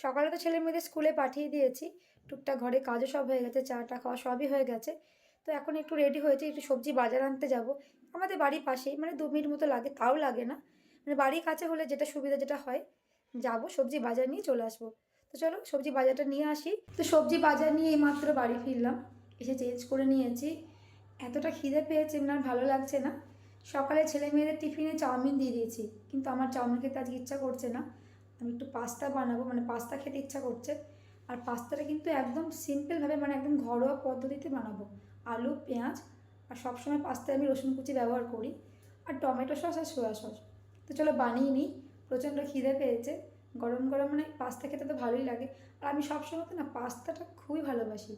সকালে তো ছেলে মেয়েদের স্কুলে পাঠিয়ে দিয়েছি, টুকটাক ঘরে কাজও সব হয়ে গেছে, চাটা খাওয়া সবই হয়ে গেছে। তো এখন একটু রেডি হয়েছি, একটু সবজি বাজার আনতে যাব। আমাদের বাড়ির পাশেই, মানে 2 মিনিট মতো লাগে, তাও লাগে না। মানে বাড়ির কাছে হলে যেটা সুবিধা যেটা হয়, যাব সবজি বাজার নিয়ে চলে আসবো। তো চলো সবজি বাজারটা নিয়ে আসি। তো সবজি বাজার নিয়ে এইমাত্র বাড়ি ফিরলাম, এসে চেঞ্জ করে নিয়েছি। এতটা খিদে পেয়েছে, মানে আর ভালো লাগছে না। সকালে ছেলে মেয়েদের টিফিনে চাউমিন দিয়ে দিয়েছি, কিন্তু আমার চাউমিন খেতে আজকে ইচ্ছা করছে না। আমি একটু পাস্তা বানাবো, মানে পাস্তা খেতে ইচ্ছা করছে। আর পাস্তাটা কিন্তু একদম সিম্পলভাবে, মানে একদম ঘরোয়া পদ্ধতিতে বানাবো। আলু, পেঁয়াজ, আর সবসময় পাস্তায় আমি রসুন কুচি ব্যবহার করি, আর টমেটো সস আর সোয়া সস। তো চলো বানিয়ে নিই। প্রচণ্ড খিদে পেয়েছে, গরম গরম মানে পাস্তা খেতে তো ভালোই লাগে। আর আমি সবসময় তো না পাস্তাটা খুবই ভালোবাসি।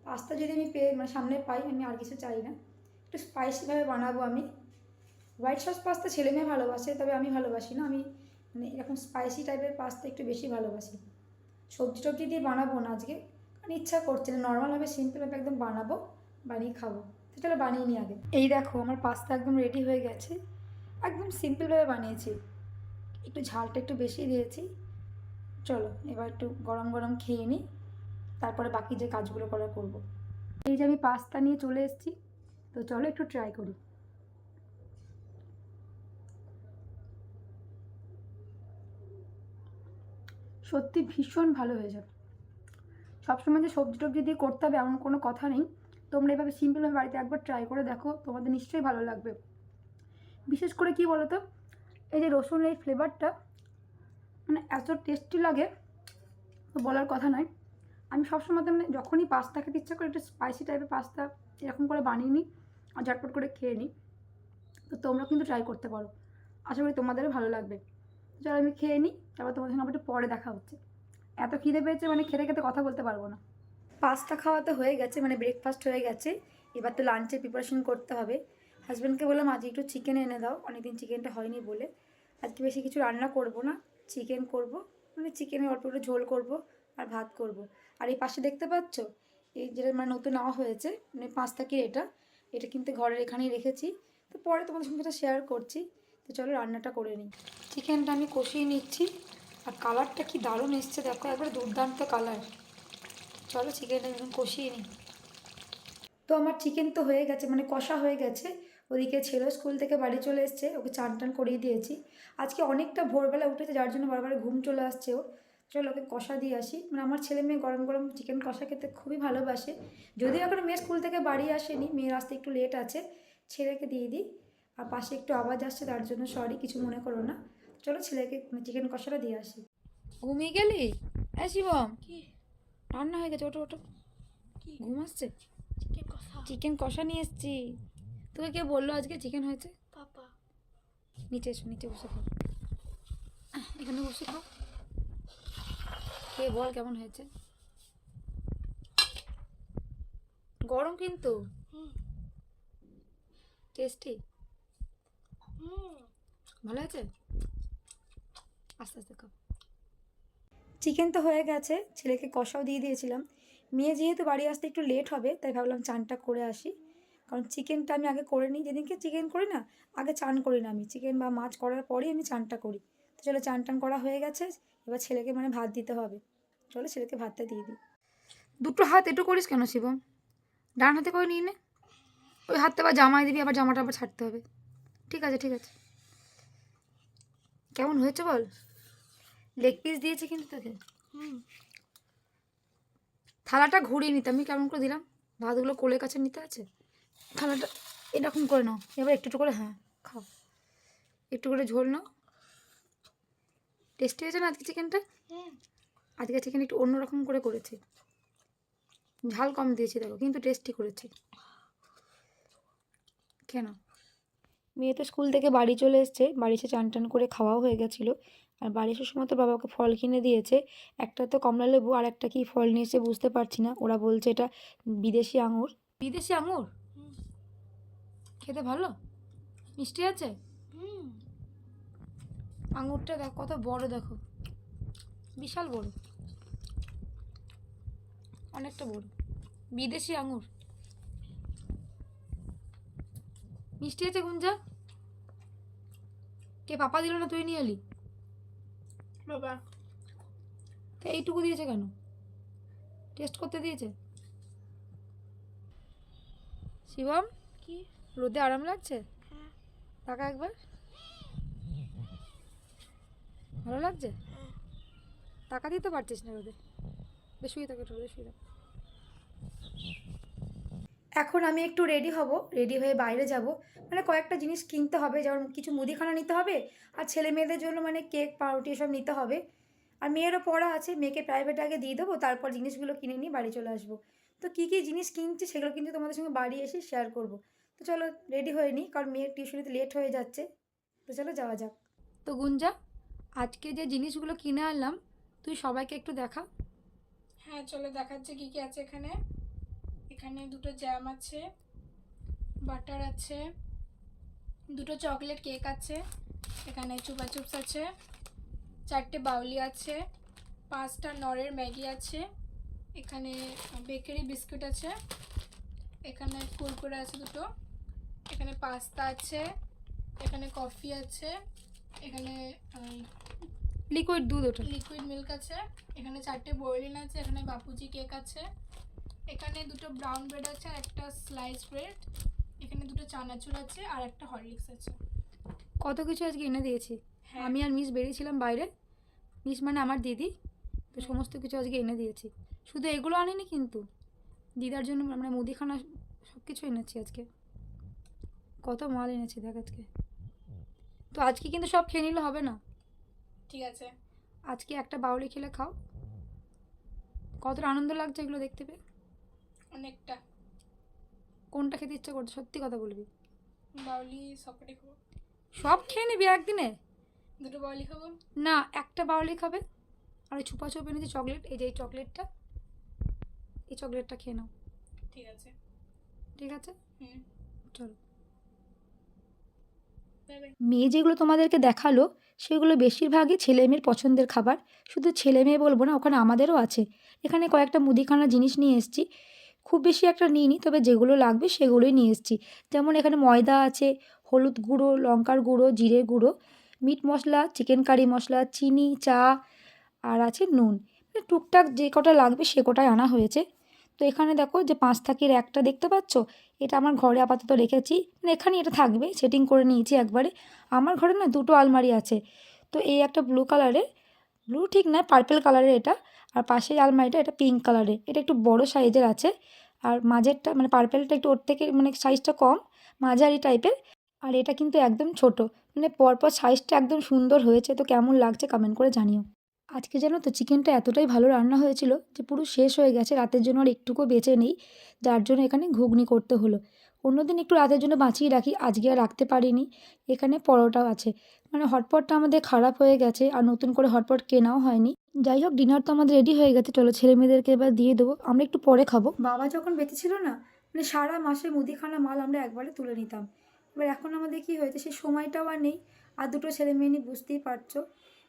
পাস্তা যদি আমি পেয়ে মানে সামনে পাই, আমি আর কিছু চাই না। একটু স্পাইসিভাবে বানাবো আমি। হোয়াইট সস পাস্তা ছেলে মেয়ে ভালোবাসে, তবে আমি ভালোবাসি না। আমি মানে এরকম স্পাইসি টাইপের পাস্তা একটু বেশি ভালোবাসি। সবজি টবজি দিয়ে বানাবো না আজকে, কারণ ইচ্ছা করছে না। নর্মালভাবে সিম্পলভাবে একদম বানাবো, বানিয়ে খাবো। তো চলো বানিয়ে নিই আগে। এই দেখো আমার পাস্তা একদম রেডি হয়ে গেছে। একদম সিম্পলভাবে বানিয়েছি, একটু ঝালটা একটু বেশি দিয়েছি। চলো এবার একটু গরম গরম খেয়ে নিই, তারপরে বাকি যে কাজগুলো করা করবো। এই যে আমি পাস্তা নিয়ে চলে এসেছি, তো চলো একটু ট্রাই করি। সত্যি ভীষণ ভালো হয়েছে। সবসময় যে সবজি টবজি দিয়ে করতে হবে এমন কোনো কথা নেই। তোমরা এভাবে সিম্পলভাবে বাড়িতে একবার ট্রাই করে দেখো, তোমাদের নিশ্চয়ই ভালো লাগবে। বিশেষ করে কি বলো তো, এই যে রসুনের এই ফ্লেভারটা মানে এত টেস্টি লাগে, তো বলার কথা নয়। আমি সবসময় তো মানে যখনই পাস্তা খেতে ইচ্ছা করি, একটু স্পাইসি টাইপের পাস্তা এরকম করে বানিয়ে নিই আর ঝটপট করে খেয়ে নিই। তো তোমরা কিন্তু ট্রাই করতে পারো, আশা করি তোমাদেরও ভালো লাগবে। চলো আমি খেয়ে নিই, তারপর তোমাদের সঙ্গে আবার একটু পরে দেখা হচ্ছে। এত খিদে পেয়েছে, মানে খেতে খেতে কথা বলতে পারবো না। পাস্তা খাওয়া তো হয়ে গেছে, মানে ব্রেকফাস্ট হয়ে গেছে। এবার তো লাঞ্চের প্রিপারেশন করতে হবে। হাজব্যান্ডকে বললাম আজকে একটু চিকেন এনে দাও, অনেকদিন চিকেনটা হয়নি বলে। আজকে বেশি কিছু রান্না করব না, চিকেন করব, মানে চিকেনের অল্প একটু ঝোল করব আর ভাত করব। আর এই পাশে দেখতে পাচ্ছ, এই যেটা মানে নতুন নেওয়া হয়েছে, মানে পাস্তা কি এটা, এটা কিন্তু ঘরের এখানেই রেখেছি। তো পরে তোমাদের সঙ্গে এটা শেয়ার করছি। তো চলো রান্নাটা করে নিই। চিকেনটা আমি কষিয়ে নিচ্ছি, আর কালারটা কি দারুণ এসছে দেখো, একবারে দুর্দান্ত কালার। চলো চিকেনটা এখন কষিয়ে নিই। তো আমার চিকেন তো হয়ে গেছে, মানে কষা হয়ে গেছে। ওদিকে ছেলেও স্কুল থেকে বাড়ি চলে এসছে, ওকে চান টান করিয়ে দিয়েছি। আজকে অনেকটা ভোরবেলা উঠেছে, যার জন্য বারবার ঘুম চলে আসছে ওর। চলো ওকে কষা দিয়ে আসি। মানে আমার ছেলে মেয়ে গরম গরম চিকেন কষা খেতে খুবই ভালোবাসে। যদিও এখন মেয়ে স্কুল থেকে বাড়ি আসেনি, মেয়ের আসতে একটু লেট আছে। ছেলেকে দিয়ে দিই। আর পাশে একটু আওয়াজ আসছে, তার জন্য সরি, কিছু মনে করো না। চলো ছেলেকে চিকেন কষাটা দিয়ে আসি। ঘুমিয়ে গেলি? হ্যাঁ শিবম, রান্না হয়ে গেছে, ওটো ওটো। ঘুম আসছে? চিকেন কষা নিয়ে এসছি। তোকে কে বললো আজকে চিকেন হয়েছে? পাপা। নিচে এসো, নিচে বসে খাও। এখানে বসে খাও। কে বল কেমন হয়েছে? গরম কিন্তু টেস্টি। ভালো আছে? আস্তে আস্তে খাও। চিকেন তো হয়ে গেছে, ছেলেকে কষাও দিয়ে দিয়েছিলাম। মেয়ে যেহেতু বাড়ি আসতে একটু লেট হবে, তাই ভাবলাম চানটা করে আসি। কারণ চিকেনটা আমি আগে করে নিই, যেদিনকে চিকেন করি না, আগে চান করি না আমি। চিকেন বা মাছ করার পরেই আমি চানটা করি। তো চলো চান টান করা হয়ে গেছে, এবার ছেলেকে মানে ভাত দিতে হবে। চলো ছেলেকে ভাতটা দিয়ে দিই। দুটো হাত একটু করিস কেন শিবম? ডান হাতে করে নিয়ে নে। ওই হাতটা আবার জামায় দিবি, আবার জামাটা আবার ছাড়তে হবে। ঠিক আছে ঠিক আছে। কেমন হয়েছে বল? লেগ পিস দিয়েছে কিন্তু তোকে। থালাটা ঘুরিয়ে নিতে আমি কেমন করে দিলাম, ভাতগুলো কোলের কাছে নিতে আছে। থালাটা এরকম করে নাও, এবার একটু একটু করে, হ্যাঁ খাও। একটু করে ঝোল নাও। টেস্টি হয়েছে না আজকে চিকেনটা? আজকে চিকেন একটু অন্যরকম করে করেছি, ঝাল কম দিয়েছি দেখো, কিন্তু টেস্টি করেছি। কেন? মেয়ে তো স্কুল থেকে বাড়ি চলে এসছে, বাড়ি এসে চান টান করে খাওয়াও হয়ে গেছিলো। আর বাড়ি আসার সময় তো বাবাকে ফল কিনে দিয়েছে। একটা তো কমলা লেবু, আর একটা কি ফল নিয়ে এসে বুঝতে পারছি না। ওরা বলছে এটা বিদেশি আঙুর। বিদেশি আঙুর খেতে ভালো, মিষ্টি আছে। আঙুরটা দেখো কত বড়, দেখো বিশাল বড়, অনেকটা বড়। বিদেশি আঙুর মিষ্টি আছে। গুঞ্জা কে পাপা দিল না তুই নিয়ে এলি? বাবা। তো এইটুকু দিয়েছে কেন? টেস্ট করতে দিয়েছে? শিবম, কি? রোদে আরাম লাগছে? হ্যাঁ। টাকা একবার ভালো লাগছে? হ্যাঁ। টাকা দিতে পারছিস না রোদে? বেশ শুয়ে থাকে, রোদে শুয়ে থাকে। এখন আমি একটু রেডি হব, রেডি হয়ে বাইরে যাব। মানে কয়েকটা জিনিস কিনতে হবে, যেমন কিছু মুদিখানা নিতে হবে, আর ছেলে মেয়েদের জন্য মানে কেক পাউরুটি এসব নিতে হবে। আর মেয়েরও পড়া আছে, মেয়েকে প্রাইভেটে আগে দিয়ে দেবো, তারপর জিনিসগুলো কিনে নিয়ে বাড়ি চলে আসবো। তো কী কী জিনিস কিনছি সেগুলো কিন্তু তোমাদের সঙ্গে বাড়ি এসে শেয়ার করব। তো চলো রেডি হয়ে নিই, কারণ মেয়ের টিউশনিতে লেট হয়ে যাচ্ছে। তো চলো যাওয়া যাক। তো গুঞ্জা, আজকে যে জিনিসগুলো কিনে আনলাম তুই সবাইকে একটু দেখা। হ্যাঁ, চলো দেখাচ্ছে কি কি আছে এখানে। এখানে দুটো জ্যাম আছে, বাটার আছে, দুটো চকলেট কেক আছে, এখানে চুপা চিপস আছে, 4টে বাউলি আছে, 5টা নরের ম্যাগি আছে, এখানে বেকারি বিস্কুট আছে, এখানে কুরকুরে আছে দুটো, এখানে পাস্তা আছে, এখানে কফি আছে, এখানে লিকুইড দুধ, ওটা লিকুইড মিল্ক আছে, এখানে 4টে বোরলিন আছে, এখানে বাপুজি কেক আছে, এখানে দুটো ব্রাউন ব্রেড আছে আর একটা স্লাইস ব্রেড, এখানে দুটো চানাচুর আছে আর একটা হরলিক্স আছে। কত কিছু আজকে এনে দিয়েছি। হ্যাঁ। আমি আর মিস বেরিয়েছিলাম বাইরে, মিস মানে আমার দিদি, তো সমস্ত কিছু আজকে এনে দিয়েছি। শুধু এগুলো আনিনি কিন্তু, দিদার জন্য আমরা মুদিখানা সব কিছু এনেছি আজকে। কত মাল এনেছি দেখ আজকে। তো আজকে কিন্তু সব খেয়ে নিলে হবে না, ঠিক আছে। আজকে একটা বাউলি খেলে খাও। কতটা আনন্দ লাগছে এগুলো দেখতে পেয়ে। অনেকটা। কোনটা খেতে ইচ্ছা করছে সত্যি কথা বলবি? বাউলি সবকটাই খাবো। সব খেয়ে নিবি একদিনে? দুটো বাউলি খাবো। না, একটা বাউলি খাবে। আর ওই ছুপা ছুপ এনেছি চকলেট, এই যে এই চকলেটটা, এই চকলেটটা খেয়ে নাও। ঠিক আছে। ঠিক আছে, হুম। চলো। Bye bye. মেয়ে যেগুলো তোমাদেরকে দেখালো সেগুলো বেশিরভাগই ছেলে মেয়ের পছন্দের খাবার। শুধু ছেলে মেয়ে বলবো না, ওখানে আমাদেরও আছে। এখানে কয়েকটা মুদিখানার জিনিস নিয়ে এসেছি, খুব বেশি একটা নিইনি, তবে যেগুলো লাগবে সেগুলোই নিয়ে এসেছি। যেমন এখানে ময়দা আছে, হলুদ গুঁড়ো, লঙ্কার গুঁড়ো, জিরে গুঁড়ো, মিট মশলা, চিকেন কারি মশলা, চিনি, চা, আর আছে নুন। মানে টুকটাক যে কটা লাগবে সে কটাই আনা হয়েছে। তো এখানে দেখো যে 5 থাকির একটা দেখতে পাচ্ছ, এটা আমার ঘরে আপাতত রেখেছি, মানে এখানে এটা থাকবে, সেটিং করে নিয়েছি একবারে। আমার ঘরে না দুটো আলমারি আছে, তো এই একটা ব্লু কালারের, ব্লু ঠিক না পার্পেল কালারের এটা, আর পাশের আলমারিটা এটা পিঙ্ক কালারের, এটা একটু বড় সাইজের আছে। আর মাঝেরটা মানে পার্পেলটা একটু ওর থেকে মানে সাইজটা কম, মাঝারি টাইপের। আর এটা কিন্তু একদম ছোট, মানে পরপর সাইজটা একদম সুন্দর হয়েছে। তো কেমন লাগছে কমেন্ট করে জানিও। আজকে জানো তো চিকেনটা এতটাই ভালো রান্না হয়েছিল যে পুরো শেষ হয়ে গেছে, রাতের জন্য আর একটুকুও বেঁচে নেই, যার জন্য এখানে ঘুগনি করতে হলো। অন্যদিন একটু রাতের জন্য বাঁচিয়ে রাখি, আজকে আর রাখতে পারিনি। এখানে পরোটাও আছে, মানে হটপটটা আমাদের খারাপ হয়ে গেছে আর নতুন করে হটপট কেনাও হয়নি। যাই হোক, ডিনার তো আমাদের রেডি হয়ে গেছে, চলো ছেলে মেয়েদেরকে এবার দিয়ে দেবো, আমরা একটু পরে খাবো। বাবা যখন বেঁচে ছিল না, মানে সারা মাসে মুদিখানা মাল আমরা একবারে তুলে নিতাম। এবার এখন আমাদের কী হয়েছে, সেই সময়টাও আর নেই। আর দুটো ছেলে মেয়ে নিয়ে বুঝতেই পারছো।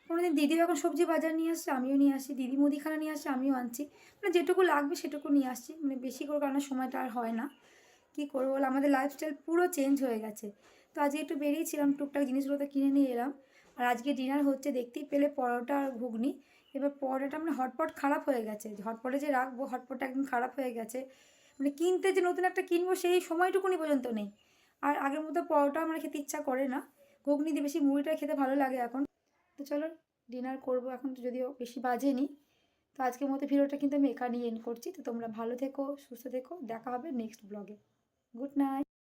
কোনোদিন দিদিও এখন সবজি বাজার নিয়ে আসছে, আমিও নিয়ে আসি, দিদি মুদিখানা নিয়ে আসছে, আমিও আনছি। মানে যেটুকু লাগবে সেটুকু নিয়ে আসছি, মানে বেশি করে কারণ সময়টা আর হয় না। কী করবো বলো, আমাদের লাইফস্টাইল পুরো চেঞ্জ হয়ে গেছে। তো আজকে একটু বেরিয়েছিলাম, টুকটাক জিনিসগুলো তো কিনে নিয়ে এলাম। আর আজকে ডিনার হচ্ছে দেখতেই পেলে পরোটা আর ঘুগনি। এবার পরোটাটা মানে হটপট খারাপ হয়ে গেছে, হটপটে যে রাখবো হটপটটা একদম খারাপ হয়ে গেছে। মানে কিনতে যে নতুন একটা কিনবো সেই সময়টুকুনি পর্যন্ত নেই। আর আগের মতো পরোটা আমার খেতে ইচ্ছা করে না, ঘুগনি দিয়ে বেশি মুড়িটা খেতে ভালো লাগে এখন। তো চলো ডিনার করবো এখন, তো যদিও বেশি বাজেনি। তো আজকের মতো ভিডিওটা কিন্তু আমি এখানেই এন্ড করছি। তো তোমরা ভালো থেকো, সুস্থ থেকো, দেখা হবে নেক্সট ব্লগে। Good night.